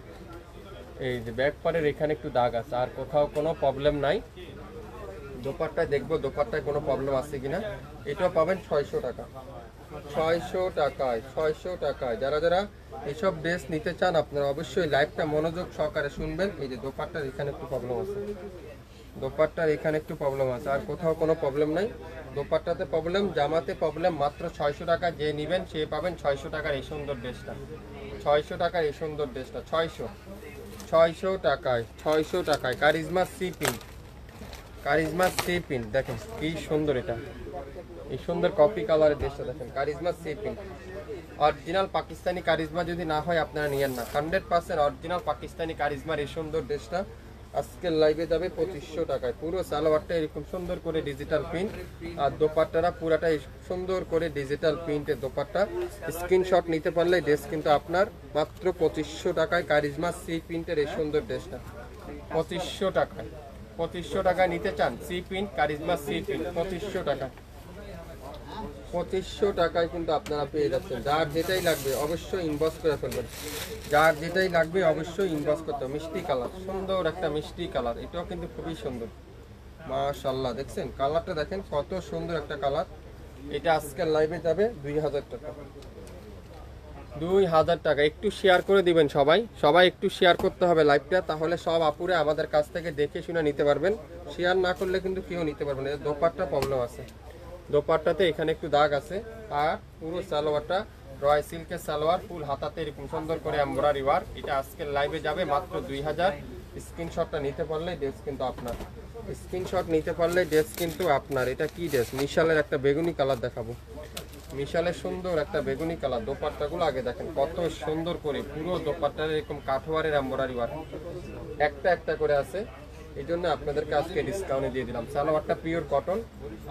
এই যে ব্যাক পারের এখানে একটু দাগ আছে, আর কোথাও কোনো প্রবলেম নাই। দোপাট্টায় দেখবো দোপাট্টায় কোনো প্রবলেম আছে কিনা। এটাও পাবেন 600 টাকা, 600 টাকায়, 600 টাকায়। যারা যারা এসব ড্রেস নিতে চান আপনারা অবশ্যই লাইভটা মনোযোগ সহকারে শুনবেন। এই যে দোপাট্টার এখানে একটু প্রবলেম আছে, দোপাট্টার এখানে একটু প্রবলেম আছে, আর কোথাও কোনো প্রবলেম নাই। দোপাট্টাতে প্রবলেম, জামাতে প্রবলেম। মাত্র 600 টাকা, যে নেবেন সে পাবেন 600 টাকার এই সুন্দর ড্রেসটা, 600 টাকার এই সুন্দর ড্রেসটা, 600 টাকায়, 600 টাকায়। Karizma sea pink, Karizma sea pink দেখেন কি সুন্দর, এটা এই সুন্দর কফি কালারের ড্রেসটা দেখেন, Karizma sea pink. Original Pakistani Karizma যদি না হয় আপনারা নিয়েন না, 100% অরিজিনাল পাকিস্তানি কারিজমার এই সুন্দর ড্রেসটা আজকের লাইভে যাবে 2500 টাকায়। পুরো সালোয়ারটা এরকম সুন্দর করে ডিজিটাল প্রিন্ট, আর দোপাট্টাটা পুরাটাই সুন্দর করে ডিজিটাল প্রিন্টের দোপাট্টা। স্ক্রিনশট নিতে পারলে ড্রেস কিন্তু আপনার মাত্র 2500 টাকায়। কারিজমা সি প্রিন্টের এই সুন্দর ড্রেসটা 2500 টাকায়, 2500 টাকায় নিতে চান sea print Karizma sea print 2500 টাকা, 2500 টাকায় কিন্তু আপনারা পেয়ে যাচ্ছেন। যার যেটাই লাগবে অবশ্যই ইনবক্স করে ফেলবেন, যার যেটাই লাগবে অবশ্যই ইনবক্স করতে হবে। মিষ্টি কালার, সুন্দর একটা মিষ্টি কালার, এটাও কিন্তু খুবই সুন্দর মাশাআল্লাহ। দেখছেন কালারটা, দেখেন কত সুন্দর একটা কালার। এটা আজকের লাইভে যাবে 2000 টাকা, 2000 টাকা। একটু শেয়ার করে দিবেন সবাই, সবাই একটু শেয়ার করতে হবে লাইভটা, তাহলে সব আপুরে আমাদের কাছ থেকে দেখে শুনে নিতে পারবেন। শেয়ার না করলে কিন্তু কেউ নিতে পারবেন না। দোপাট্টা প্রবলেম আছে, দোপাট্টাতে এখানে একটু দাগ আছে। আর পুরো সালোয়ারটা রয় সিল্কের সালোয়ার, ফুল হাতাতে এরকম সুন্দর করে এমব্রয়ডারি ওয়ার্ক। এটা আজকের লাইভে যাবে মাত্র 2000। স্ক্রিনশটটা নিতে পারলে ড্রেস কিন্তু আপনার, স্ক্রিনশট নিতে পারলে ড্রেস কিন্তু আপনার। এটা কি ড্রেস? মিশালের একটা বেগুনি কালার দেখাবো, মিশালের সুন্দর একটা বেগুনি কালার। দোপাট্টাগুলো আগে দেখেন কত সুন্দর করে, পুরো দোপাট্টার এরকম কাঠওয়ারের এমব্রয়ডারি ওয়ার্ক একটা একটা করে আছে। এই জন্য আপনাদেরকে আজকে ডিসকাউন্টে দিয়ে দিলাম। সালোয়ারটা পিওর কটন,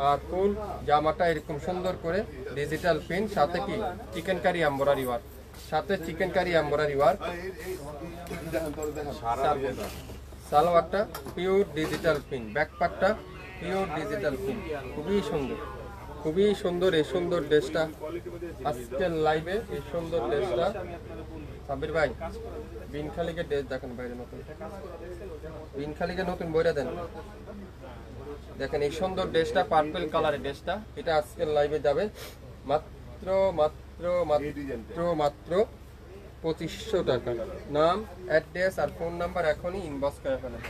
আর ফুল জামাটা এরকম সুন্দর করে ডিজিটাল প্রিন্ট, সাথে কি চিকেন কারি এমব্রয়ডারি ওয়ার্ক, সাথে চিকেন কারি এমব্রয়ডারি ওয়ার্ক। সালোয়ারটা পিওর ডিজিটাল প্রিন্ট, ব্যাকপার্টটা পিওর ডিজিটাল প্রিন্ট, খুবই সুন্দর, খুবই সুন্দর। এই সুন্দর ড্রেসটা আজকের লাইভে, এই সুন্দর ড্রেসটা। সাবির ভাই বিনখালিকে ড্রেস দেখেন বাইরে, নতুন বিনখালিকে নতুন বইটা দেন। দেখেন এই সুন্দর ড্রেসটা, পার্পল কালারের ড্রেসটা। এটা আজকের লাইভে যাবে মাত্র মাত্র মাত্র মাত্র 2500 টাকা। নাম, অ্যাড্রেস আর ফোন নাম্বার এখনই ইনবক্স করে ফেলেন।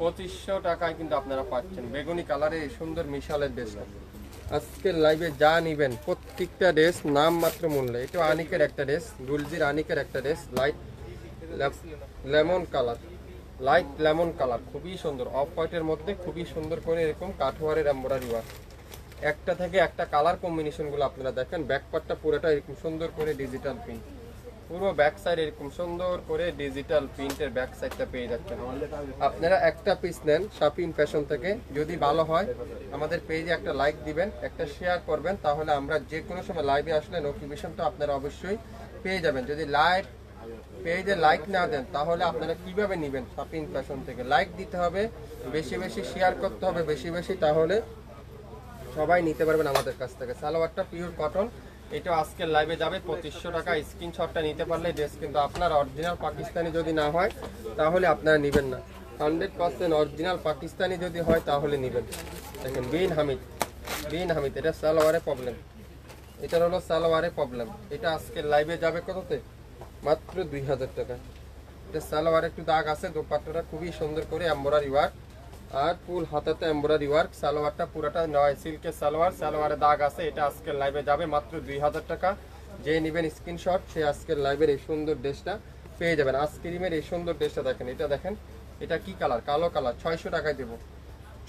2500 টাকায় কিন্তু আপনারা পাচ্ছেন বেগুনি কালারের এই সুন্দর মিশালের ড্রেসটা। আজকের লাইভে যা নিবেন প্রত্যেকটা ড্রেস নাম মাত্র মূল্যে। এটা আনিকের একটা ড্রেস, গুলজির আনিকের একটা dress, light lemon colour, light lemon colour, খুবই সুন্দর। অফ হোয়াইটের মধ্যে খুবই সুন্দর করে এরকম কাঠওয়ারের এমব্রয়ডারি ওয়ার্ক। একটা থেকে একটা কালার কম্বিনেশনগুলো আপনারা দেখেন। ব্যাকপার্টটা পুরোটা এরকম সুন্দর করে ডিজিটাল প্রিন্ট, পুরো ব্যাক সাইড এরকম সুন্দর করে ডিজিটাল প্রিন্টের ব্যাক সাইডটা পেয়ে যাচ্ছেন। আপনারা একটা পিস নেন শাপিং ফ্যাশন থেকে, যদি ভালো হয় আমাদের পেজে একটা লাইক দিবেন, একটা শেয়ার করবেন, তাহলে আমরা যে কোনো সময় লাইভে আসলে নোটিফিকেশনটা আপনারা অবশ্যই পেয়ে যাবেন। যদি লাইভ পেজে লাইক না দেন তাহলে আপনারা কিভাবে নেবেন শাপিং ফ্যাশন থেকে? লাইক দিতে হবে, বেশি বেশি শেয়ার করতে হবে বেশি বেশি, তাহলে সবাই নিতে পারবেন আমাদের কাছ থেকে। সালোয়ারটা পিওর কটন, এটা আজকের লাইভে যাবে 2500 টাকা। স্ক্রিনশটটা নিতে পারলে ড্রেস কিন্তু আপনার অরিজিনাল পাকিস্তানি যদি না হয় তাহলে আপনারা নেবেন না, 100% অরিজিনাল পাকিস্তানি যদি হয় তাহলে নেবেন। দেখেন বিন হামিদ, বিন হামিদ, এটা সালোয়ারে প্রবলেম, এটা হলো সালোয়ারে প্রবলেম। এটা আজকের লাইভে যাবে কততে? মাত্র 2000 টাকা। এটা সালোয়ারে একটু দাগ আছে, দোপাট্টাটা খুবই সুন্দর করে এমব্রয়ডারি ওয়ার্ক, আর ফুল হাতাতে এমব্রয়ডারি ওয়ার্ক। সালোয়ারটা পুরোটা নয় সিল্কের সালোয়ার, সালোয়ারে দাগ আছে। এটা আজকের লাইভে যাবে মাত্র 2000 টাকা। যে নেবেন স্ক্রিনশট সে আজকের লাইভের এই সুন্দর ড্রেসটা পেয়ে যাবেন। আইসক্রিমের এই সুন্দর ড্রেসটা দেখেন, এটা দেখেন, এটা কি কালার? কালো কালার। 600 টাকায় দেবো,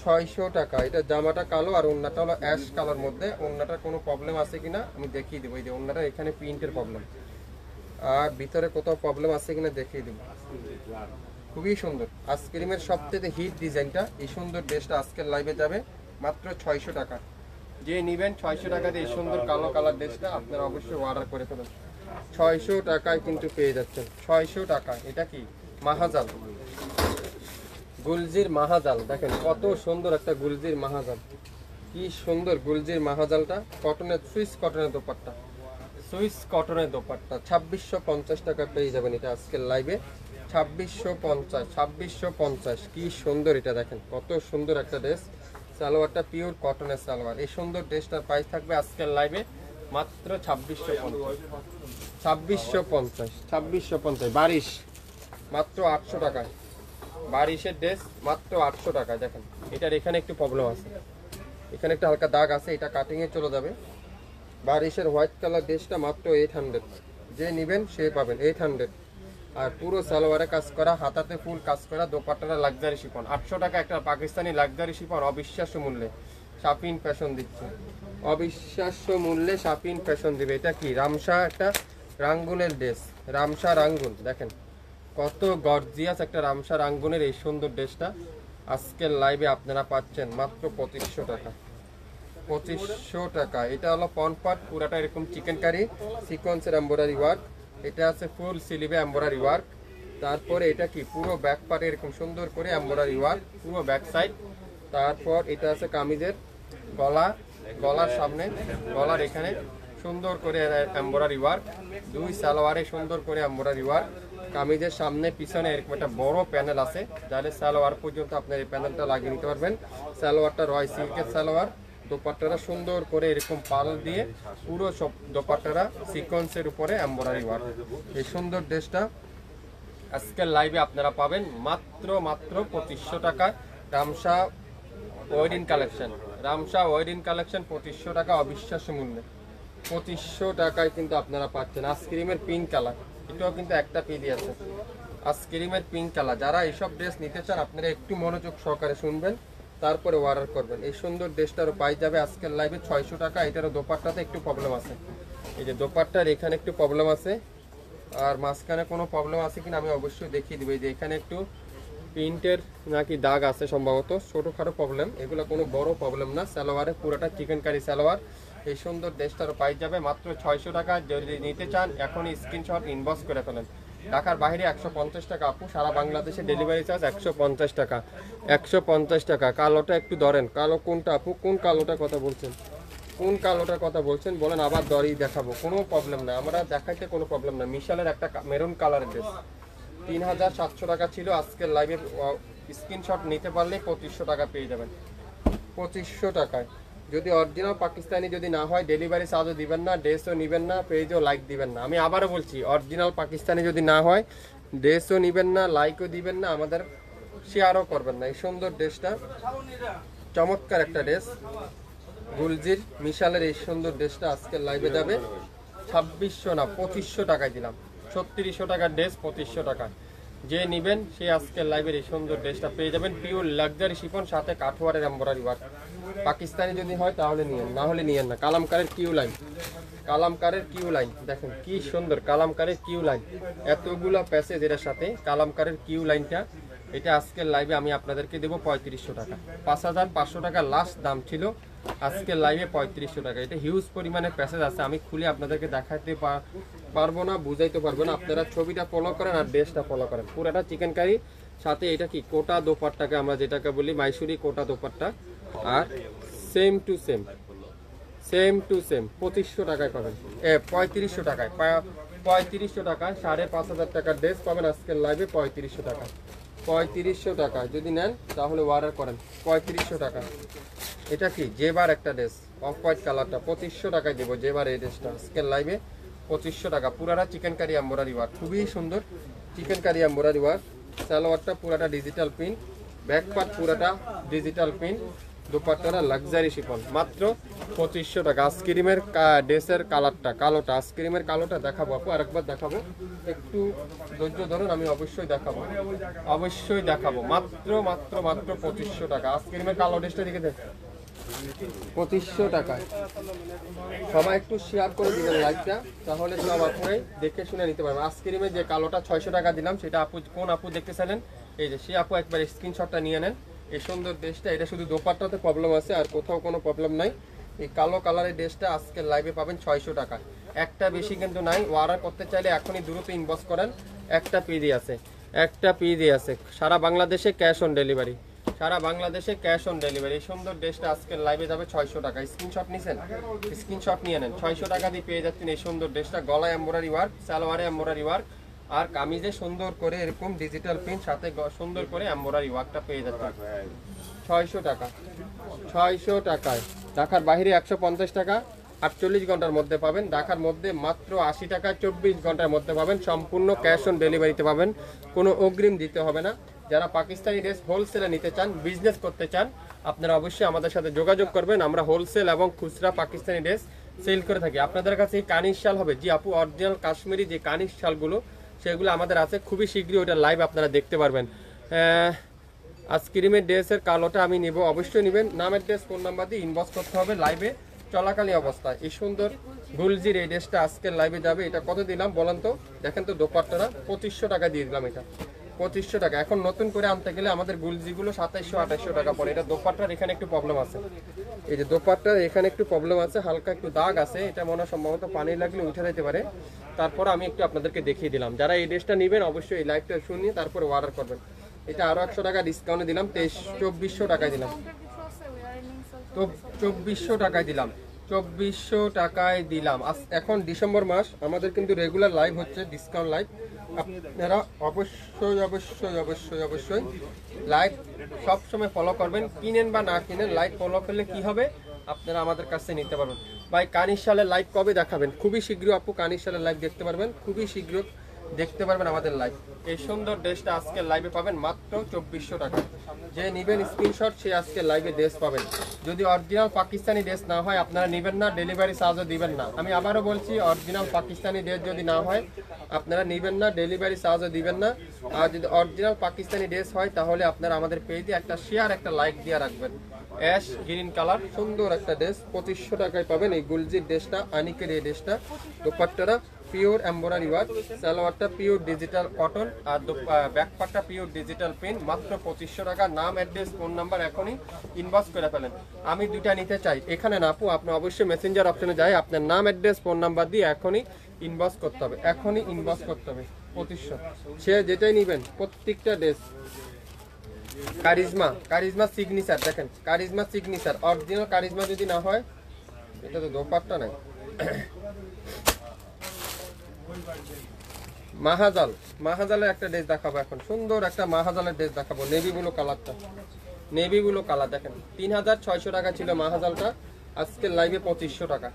600 টাকা। এটা জামাটা কালো আর ওড়নাটা হলো অ্যাশ কালার মধ্যে। ওড়নাটার কোনো প্রবলেম আছে কিনা আমি দেখিয়ে দেবো। এই যে ওড়নাটা এখানে প্রিন্টের প্রবলেম, আর ভিতরে কোথাও প্রবলেম আছে কিনা দেখিয়ে দেবো। খুবই সুন্দর আইসক্রিমের সবচেয়ে হিট ডিজাইনটা। এই সুন্দর ড্রেসটা আজকের লাইভে যাবে মাত্র 600 টাকা। যে নেবেন 600 টাকা দিয়ে এই সুন্দর কালো কালার ড্রেসটা আপনারা অবশ্যই অর্ডার করে ফেলুন। 600 টাকায় কিন্তু পেয়ে যাচ্ছেন, 600 টাকা। এটা কি? মাহাজাল, গুলজির মাহাজাল। দেখেন কত সুন্দর একটা গুলজির মাহাজাল, কি সুন্দর গুলজির মাহাজালটা। কটনের, সুইস কটনের দোপাট্টা, সুইস কটনের দোপাট্টা 2650 টাকা পেয়ে যাবেন এটা আজকের লাইভে। 2650, 2650। কি সুন্দর এটা, দেখেন কত সুন্দর একটা ড্রেস। সালোয়ারটা পিওর কটনের সালোয়ার। এই সুন্দর ড্রেসটার প্রাইস থাকবে আজকের লাইভে মাত্র 2650, 2650, 2650। বারিশ মাত্র 800 টাকায়, বারিশের ড্রেস মাত্র 800 টাকায়। দেখেন এটার এখানে একটু প্রবলেম আছে, এখানে একটা হালকা দাগ আছে, এটা কাটিংয়ে চলে যাবে। বারিশের হোয়াইট কালার ড্রেসটা মাত্র 800, যে নেবেন সে পাবেন 800। আর পুরো সালোয়ারে কাজ করা, হাতাতে ফুল কাজ করা, দোপাট্টাটা লাক্সারি শিফন। 800 টাকা একটা পাকিস্তানি লাক্সারি শিফন, অবিশ্বাস্য মূল্যে শাপিন ফ্যাশন দিচ্ছে, অবিশ্বাস্য মূল্যে শাপিন ফ্যাশন দিবে। এটা কি রামসা, একটা রাঙ্গুনের ড্রেস, রামসা রাঙ্গুন। দেখেন কত গর্জিয়াস একটা রামসা রাঙ্গুনের এই সুন্দর ড্রেসটা আজকের লাইভে আপনারা পাচ্ছেন মাত্র 2500 টাকা, 2500 টাকা। এটা হলো পনপাট, পুরাটা এরকম চিকেন কারি সিকোয়েন্সের এমব্রয়ডারি ওয়ার্ক। এটা আছে ফুল স্লিভে এমব্রয়ডারি ওয়ার্ক। তারপরে এটা কি পুরো ব্যাক পার্টে এরকম সুন্দর করে এমব্রয়ডারি ওয়ার্ক, পুরো ব্যাক সাইড। তারপর এটা আছে কামিজের গলা, গলার সামনে, গলার এখানে সুন্দর করে এমব্রয়ডারি ওয়ার্ক। দুই সালোয়ারে সুন্দর করে এমব্রয়ডারি ওয়ার্ক। কামিজের সামনে পিছনে এরকম একটা বড় প্যানেল আছে, যাহলে সালোয়ার পর্যন্ত আপনার এই প্যানেলটা লাগিয়ে নিতে পারবেন। সালোয়ারটা রয় সিল্কের সালোয়ার। দোপাট্টাটা সুন্দর করে এরকম পাল দিয়ে পুরো সব দোপাট্টারা সিকোয়েন্সের উপরে এমব্রয়ডারি ওয়ার্ক। এই সুন্দর ড্রেসটা আজকের লাইভে আপনারা পাবেন মাত্র 2500 টাকা। Ramsha wedding collection, Ramsha wedding collection 2500 টাকা, অবিশ্বাস্য মূল্যে 2500 টাকায় কিন্তু আপনারা পাচ্ছেন। আইসক্রিমের পিঙ্ক কালার, এটাও কিন্তু একটা পিডি আছে, আইসক্রিমের পিঙ্ক কালার। যারা এইসব ড্রেস নিতে চান আপনারা একটু মনোযোগ সহকারে শুনবেন, তারপরে অর্ডার করবেন। এই সুন্দর ড্রেসটারও পাই যাবে আজকের লাইভে 600 টাকা। এটারও দোপাট্টাতে একটু প্রবলেম আছে, এই যে দোপাট্টার এখানে একটু প্রবলেম আছে, আর মাঝখানে কোনো প্রবলেম আছে কিনা আমি অবশ্যই দেখিয়ে দেবো। এই যে এখানে একটু প্রিন্টের নাকি দাগ আছে সম্ভবত, ছোটোখাটো প্রবলেম, এগুলো কোনো বড় প্রবলেম না। সালোয়ারে পুরোটা চিকেন কারি সালোয়ার। এই সুন্দর ড্রেসটারও পাই যাবে মাত্র 600 টাকা। যদি নিতে চান এখনই স্ক্রিনশট ইনবক্স করে ফেলেন। ঢাকার বাইরে 150 টাকা আপু, সারা বাংলাদেশে ডেলিভারি চার্জ 150 টাকা, 150 টাকা। কালোটা একটু ধরেন, কালো কোনটা আপু, কোন কালোটার কথা বলছেন, কোন কালোটার কথা বলছেন বলেন, আবার দরই দেখাবো, কোনো প্রবলেম না, আমরা দেখাইতে কোনো প্রবলেম না। মিশালের একটা মেরুন কালারের ড্রেস 3700 টাকা ছিল, আজকের লাইভে স্ক্রিনশট নিতে পারলে 2500 টাকা পেয়ে যাবেন, 2500 টাকায়। যদি অরিজিনাল পাকিস্তানি যদি না হয় ডেলিভারি চার্জও দিবেন না, ড্রেসও নেবেন না, পেজও লাইক দিবেন না। আমি আবারও বলছি, অরিজিনাল পাকিস্তানি যদি না হয় ড্রেসও নেবেন না, লাইকও দিবেন না, আমাদের শেয়ারও করবেন না। এই সুন্দর ড্রেসটা চমৎকার একটা ড্রেস, গুলজির মিশালের এই সুন্দর ড্রেসটা আজকের লাইভে যাবে 2600 না 2500 টাকায় দিলাম। 3600 টাকার ড্রেস 2500 টাকায়। যে নেবেন সে আজকের লাইভের এই সুন্দর ড্রেসটা পেয়ে যাবেন। পিওর লাক্সারি শিফন, সাথে কাঠওয়ারের এমব্রয়ডারি ওয়ার্ক। পাকিস্তানি যদি হয় তাহলে নিয়েন, না হলে নিয়েন না। কালামকারের কিউ লাইন, কালামকারের কিউ লাইন দেখেন কি সুন্দর, কালামকারের কিউ লাইন, এতগুলা প্যাসেজ এর সাথে কালামকারের কিউ লাইনটা। এটা আজকের লাইভে আমি আপনাদেরকে দেবো 3500 টাকা। 5500 টাকা লাস্ট দাম ছিল, আজকের লাইভে 3500 টাকা। এটা হিউজ পরিমাণে প্যাসেজ আছে, আমি খুলে আপনাদেরকে দেখাতে পারবো না, বুঝাইতে পারবো না। আপনারা ছবিটা ফলো করেন আর ড্রেসটা ফলো করেন। পুরাটা চিকেন কারি, সাথে এটা কি কোটা দোপাট্টাকে আমরা যেটাকে বলি মাইসুরি কোটা দোপাট্টা। আর same to same, same to same 2500 টাকায় পাবেন, 3500 টাকায়, 3500 টাকায় 5500 টাকার ড্রেস পাবেন আজকের লাইভে 3500 টাকা। 3500 টাকা যদি নেন তাহলে অর্ডার করেন 3500 টাকা। এটা কি জেবার একটা ড্রেস, অফ হোয়াইট কালারটা 2500 টাকায় দেবো। জেবার এই ড্রেসটা আজকের লাইভে 2500 টাকা। পুরাটা চিকেন কারি এমব্রয়ডারি ওয়ার্ক, খুবই সুন্দর চিকেন কারি এমব্রয়ডারি ওয়ার্ক। সালোয়ারটা পুরাটা ডিজিটাল প্রিন্ট, ব্যাক পার্ট পুরাটা ডিজিটাল প্রিন্ট, দুপাট্টারা লাক্সারি শিফন, মাত্র 2500 টাকা। আইসক্রিমের ড্রেসের কালারটা কালোটা, আইসক্রিমের কালোটা দেখাবো আপু, আরেকবার দেখাবো, একটু ধৈর্য ধরুন, আমি অবশ্যই দেখাবো, অবশ্যই দেখাবো। মাত্র মাত্র মাত্র 2500 টাকা। আইসক্রিমের কালো ড্রেসটা দেখে দেখ 2500 টাকায়। সবাই একটু শেয়ার করে দিবেন লাইভটা, তাহলে সব আপনারাই দেখে শুনে নিতে পারবেন। আইসক্রিমের যে কালোটা 600 টাকা দিলাম, সেটা আপু কোন আপু দেখতে চাইলেন, এই যে সে আপু একবার স্ক্রিনশটটা নিয়ে নেন। এই সুন্দর ড্রেসটা, এটা শুধু দোপাট্টাতে প্রবলেম আছে, আর কোথাও কোনো প্রবলেম নাই। এই কালো কালারের ড্রেসটা আজকের লাইভে পাবেন 600 টাকা। একটা বেশি কিন্তু নাই, অর্ডার করতে চাইলে এখনই দ্রুত ইনবক্স করেন। একটা পিডি আছে, একটা পিডি আছে, সারা বাংলাদেশে ক্যাশ অন ডেলিভারি, সারা বাংলাদেশে ক্যাশ অন ডেলিভারি। এই সুন্দর ড্রেসটা আজকের লাইভে যাবে 600 টাকা। স্ক্রিনশট নিছেন, স্ক্রিনশট নিয়ে নেন। 600 টাকা দিয়ে পেয়ে যাচ্ছেন এই সুন্দর ড্রেসটা। গলায় এমব্রয়ডারি ওয়ার্ক, সালোয়ারে এমব্রয়ডারি ওয়ার্ক, আর কামিজে সুন্দর করে এরকম ডিজিটাল প্রিন্ট সাথে সুন্দর করে এমব্রয়ডারি ওয়ার্কটা পেয়ে যাচ্ছে 600 টাকা। 600 টাকায়। ঢাকার বাইরে 150 টাকা, 48 ঘন্টার মধ্যে পাবেন। ঢাকার মধ্যে মাত্র 80 টাকা, 24 ঘন্টার মধ্যে পাবেন। সম্পূর্ণ ক্যাশ অন ডেলিভারিতে পাবেন, কোনো অগ্রিম দিতে হবে না। যারা পাকিস্তানি ড্রেস হোলসেলে নিতে চান, বিজনেস করতে চান, আপনারা অবশ্যই আমাদের সাথে যোগাযোগ করবেন। আমরা হোলসেল এবং খুচরা পাকিস্তানি ড্রেস সেল করে থাকি। আপনাদের কাছে এই কানিজ শাল হবে, জি আপু, অরিজিনাল কাশ্মীরি যে কানিজ শালগুলো সেগুলো আমাদের আছে। খুবই শীঘ্রই ওটা লাইভ আপনারা দেখতে পারবেন। আইসক্রিমের ড্রেসের কালোটা আমি নিব, অবশ্যই নেবেন। নামের ড্রেস, ফোন নাম্বার দিয়ে ইনবক্স করতে হবে লাইভে চলাকালীন অবস্থায়। এই সুন্দর গুলজির এই ড্রেসটা আজকের লাইভে যাবে। এটা কত দিলাম বলেন তো? দেখেন তো দোপাট্টাটা 2500 টাকা দিয়ে দিলাম। এটা 2500 টাকা। এখন নতুন করে আনতে গেলে আমাদের গুলজিগুলো 2700-2800 টাকা পড়ে। এটা দোপাট্টার এখানে একটু প্রবলেম আছে, এই যে দোপাট্টার এখানে একটু প্রবলেম আছে, হালকা একটু দাগ আছে। এটা মনে হয় সম্ভবত পানি লাগলে উঠে যেতে পারে। তারপর আমি একটু আপনাদেরকে দেখিয়ে দিলাম। যারা এই ড্রেসটা নেবেন অবশ্যই এই লাইভটা শুনিয়ে তারপরে অর্ডার করবেন। এটা আরো 100 টাকা ডিসকাউন্টে দিলাম, 2400 টাকায় দিলাম। তো 2400 টাকায় দিলাম, 2400 টাকায় দিলাম। এখন ডিসেম্বর মাস, আমাদের কিন্তু রেগুলার লাইভ হচ্ছে, ডিসকাউন্ট লাইভ। আপনারা অবশ্যই অবশ্যই অবশ্যই অবশ্যই লাইভ সবসময় ফলো করবেন। কিনেন বা না কিনেন, লাইভ ফলো করলে কি হবে, আপনারা আমাদের কাছে নিতে পারবেন। ভাই কানিজ শালের লাইভ কবে দেখাবেন? খুবই শীঘ্র আপু কানিজ শালের লাইভ দেখতে পারবেন, খুবই শীঘ্র দেখতে পারবেন আমাদের লাইভ। এই সুন্দর ড্রেসটা আজকে লাইভে পাবেন মাত্র 2400 টাকা। যে নেবেন স্ক্রিনশট, সে আজকে লাইভে ড্রেস পাবেন। যদি অরিজিনাল পাকিস্তানি ড্রেস না হয় আপনারা নেবেন না, ডেলিভারি চার্জও দিবেন না। আমি আবারও বলছি, অরিজিনাল পাকিস্তানি ড্রেস যদি না হয় আপনারা নেবেন না, ডেলিভারি চার্জও দিবেন না। আর যদি অরিজিনাল পাকিস্তানি ড্রেস হয় তাহলে আপনারা আমাদের পেজে একটা শেয়ার, একটা লাইক দিয়ে রাখবেন। অ্যাশ গ্রিন কালার সুন্দর একটা ড্রেস 2500 টাকায় পাবেন। এই গুলজির ড্রেসটা, আনিকের এই ড্রেসটা, দোপাট্টাটা পিওর এমব্রয়ডারি ওয়ার্ক, সালোয়ারটা পিওর ডিজিটাল কটন, আর ব্যাকপার্টটা পিওর ডিজিটাল প্রিন্ট, মাত্র 2500 টাকা। নাম, অ্যাড্রেস, ফোন নাম্বার এখনই ইনবক্স করে ফেলেন। আমি দুইটা নিতে চাই, এখানে না আপু, আপনি অবশ্যই মেসেঞ্জার অপশনে যাই, আপনার নাম, অ্যাড্রেস, ফোন নাম্বার দিয়ে এখনই ইনবক্স করতে হবে, এখনই ইনবক্স করতে হবে। 2500 সে যেটাই নেবেন, প্রত্যেকটা ড্রেস কারিজমা, কারিজমা সিগনেচার, দেখেন কারিজমা সিগনেচার, অরিজিনাল কারিজমা যদি না হয়, এটা তো দোপাট্টা নাই। মাহাজাল, মাহাজালের একটা ড্রেস দেখাবো এখন, সুন্দর একটা মাহাজালের ড্রেস দেখাবো, নেভি ব্লু কালারটা, নেভি ব্লু কালার। দেখেন 3600 টাকা ছিল মাহাজালটা, আজকের লাইভে 2500 টাকা।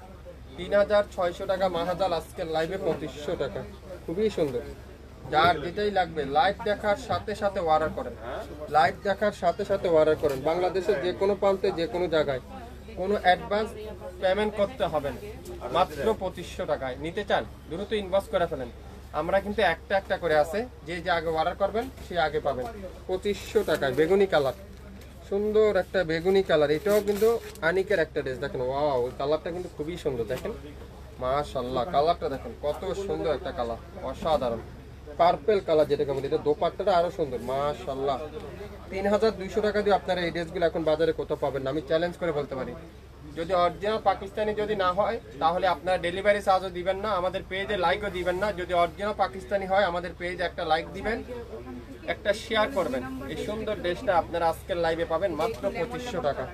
3600 টাকা মাহাজাল, আজকের লাইভে 2500 টাকা। খুবই সুন্দর। যার যেটাই লাগবে লাইভ দেখার সাথে সাথে অর্ডার করেন, লাইভ দেখার সাথে সাথে অর্ডার করেন। বাংলাদেশের যে কোনো প্রান্তে, যে কোনো জায়গায় কোনো অ্যাডভান্স পেমেন্ট করতে হবে না, মাত্র 2500 টাকায়। নিতে চান দ্রুত ইনবক্স করে ফেলেন। আমরা কিন্তু একটা একটা করে আছে, যে যে আগে অর্ডার করবেন সে আগে পাবেন। 2500 টাকায় বেগুনি কালার, সুন্দর একটা বেগুনি কালার। এটাও কিন্তু আনিকের একটা ড্রেস, দেখেন ওয়াও, ওই কালারটা কিন্তু খুবই সুন্দর। দেখেন মাশাআল্লাহ, কালারটা দেখেন কত সুন্দর একটা কালার, অসাধারণ। পার্পল কালার যেটাকে বলি, এটা দোপাট্টাটা আরো সুন্দর মাশাআল্লাহ। 3200 টাকা দিয়ে আপনারা এই ড্রেসগুলো এখন বাজারে কোথাও পাবেন না, আমি চ্যালেঞ্জ করে বলতে পারি। যদি অরিজিনাল পাকিস্তানি যদি না হয় তাহলে আপনারা ডেলিভারি চার্জও দিবেন না, আমাদের পেজে লাইকও দিবেন না। যদি অরিজিনাল পাকিস্তানি হয় আমাদের পেজে একটা লাইক দিবেন, একটা শেয়ার করবেন। এই সুন্দর ড্রেসটা আপনারা আজকের লাইভে পাবেন মাত্র 2500 টাকা।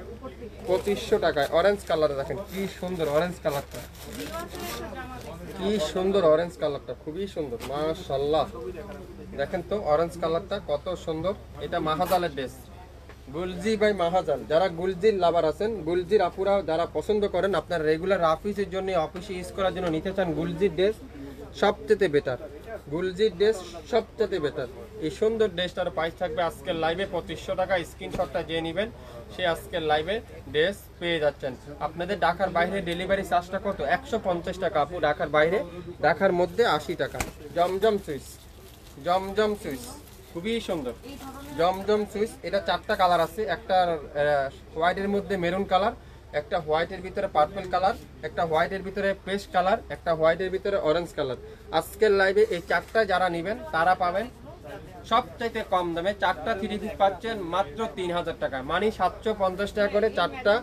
2500 টাকায় অরেঞ্জ কালার, দেখেন কি সুন্দর অরেঞ্জ কালারটা, কি সুন্দর অরেঞ্জ কালারটা, খুবই সুন্দর মাশাআল্লাহ। দেখেন তো অরেঞ্জ কালারটা কত সুন্দর। এটা মাহাজালের ড্রেস, গুলজি বাই মাহাজাল। যারা গুলজির লাভার আছেন, গুলজির আপুরা যারা পছন্দ করেন, আপনার রেগুলার অফিসের জন্য, অফিসে ইউজ করার জন্য নিতে চান, গুলজির ড্রেস সবচেয়ে বেটার, গুলজির ড্রেস সবচেয়ে বেটার। এই সুন্দর ড্রেসটার প্রাইস থাকবে আজকের লাইভে 2500 টাকা। স্ক্রিনশটটা যে নেবেন সে আজকের লাইভে ড্রেস পেয়ে যাচ্ছেন। আপনাদের ঢাকার বাইরে ডেলিভারি চার্জটা কত? 150 টাকা আপু ঢাকার বাইরে, ঢাকার মধ্যে 80 টাকা। জমজম সুইচ, জমজম সুইচ খুবই সুন্দর, জমজম সুইচ। এটা 4টা কালার আছে, একটা হোয়াইটের মধ্যে মেরুন কালার, একটা হোয়াইটের ভিতরে পার্পল কালার, একটা হোয়াইটের ভিতরে পেস্ট কালার, একটা হোয়াইটের ভিতরে অরেঞ্জ কালার। আজকের লাইভে এই 4টা যারা নেবেন তারা পাবেন সবচাইতে কম দামে। 4টা 3 পিস পাচ্ছেন মাত্র 3000 টাকা, মানে 750 টাকা করে 4টা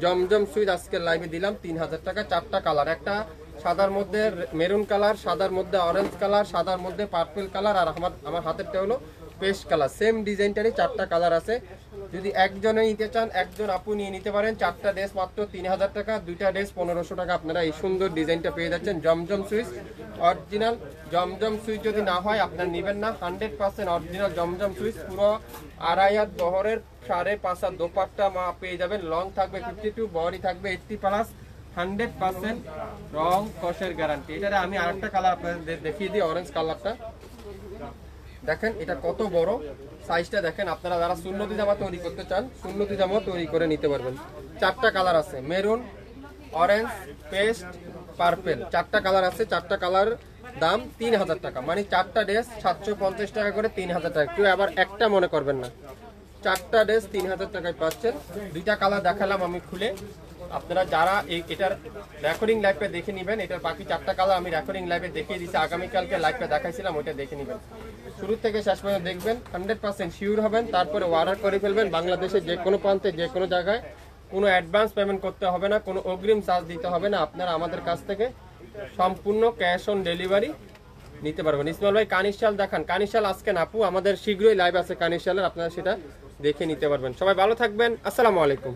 জমজম সুইচ আজকের লাইভে দিলাম 3000 টাকা। 4টা কালার, একটা সাদার মধ্যে মেরুন কালার, সাদার মধ্যে অরেঞ্জ কালার, সাদার মধ্যে পার্পল কালার, আর আমার হাতেরটা হলো পেস্ট কালার, সেম ডিজাইনটারই 4টা কালার আছে। যদি একজনে নিতে চান, একজন আপু নিয়ে নিতে পারেন। 4টা ড্রেস মাত্র 3000 টাকা, 2টা ড্রেস 1500 টাকা। আপনারা এই সুন্দর ডিজাইনটা পেয়ে যাচ্ছেন। জমজম সুইচ অরিজিনাল, জমজম সুইচ যদি না হয় আপনারা নেবেন না। 100% অরিজিনাল জমজম সুইচ, পুরো আড়াই হাত বহরের 5.5 হাত দোপাট্টা মা পেয়ে যাবেন। লং থাকবে 52, বডি থাকবে 80+, 100% রং কষের গ্যারান্টি। এটারে আমি আরেকটা কালার আপনাদের দেখিয়ে দিই, অরেঞ্জ কালারটা দেখেন, এটা কত বড় সাইজটা দেখেন। আপনারা যারা সুন্নতি জামা তৈরি করতে চান, সুন্নতি জামা তৈরি করে নিতে পারবেন। 4টা কালার আছে, মেরুন, অরেঞ্জ, পেস্ট, পার্পেল, 4টা কালার আছে। 4টা কালার দাম 3000 টাকা, মানে 4টা ড্রেস 750 টাকা করে, 3000 টাকা। কেউ আবার একটা মনে করবেন না, 4টা ড্রেস 3000 টাকায় পাচ্ছেন। 2টা কালার দেখালাম আমি খুলে, আপনারা যারা এটার রেকর্ডিং লাইভে দেখে নেবেন। এটার বাকি 4টা কালার আমি রেকর্ডিং লাইভে দেখিয়ে দিচ্ছি, আগামীকালকে লাইভে দেখাইছিলাম, ওইটা দেখে নেবেন। শুরু থেকে শেষ পর্যন্ত দেখবেন, 100% শিওর হবেন। তারপরে অর্ডার করে ফেলবেন। বাংলাদেশের যে কোনো প্রান্তে, যে কোনো জায়গায় কোনো অ্যাডভান্স পেমেন্ট করতে হবে না, কোনো অগ্রিম চার্জ দিতে হবে না। আপনারা আমাদের কাছ থেকে সম্পূর্ণ ক্যাশ অন ডেলিভারি নিতে পারবেন। ইসমাইল ভাই কানিশাল দেখান। কানিশাল আজকে না আপু, আমাদের শীঘ্রই লাইভ আছে কানিশালের, আপনারা সেটা দেখে নিতে পারবেন। সবাই ভালো থাকবেন, আসসালামু আলাইকুম।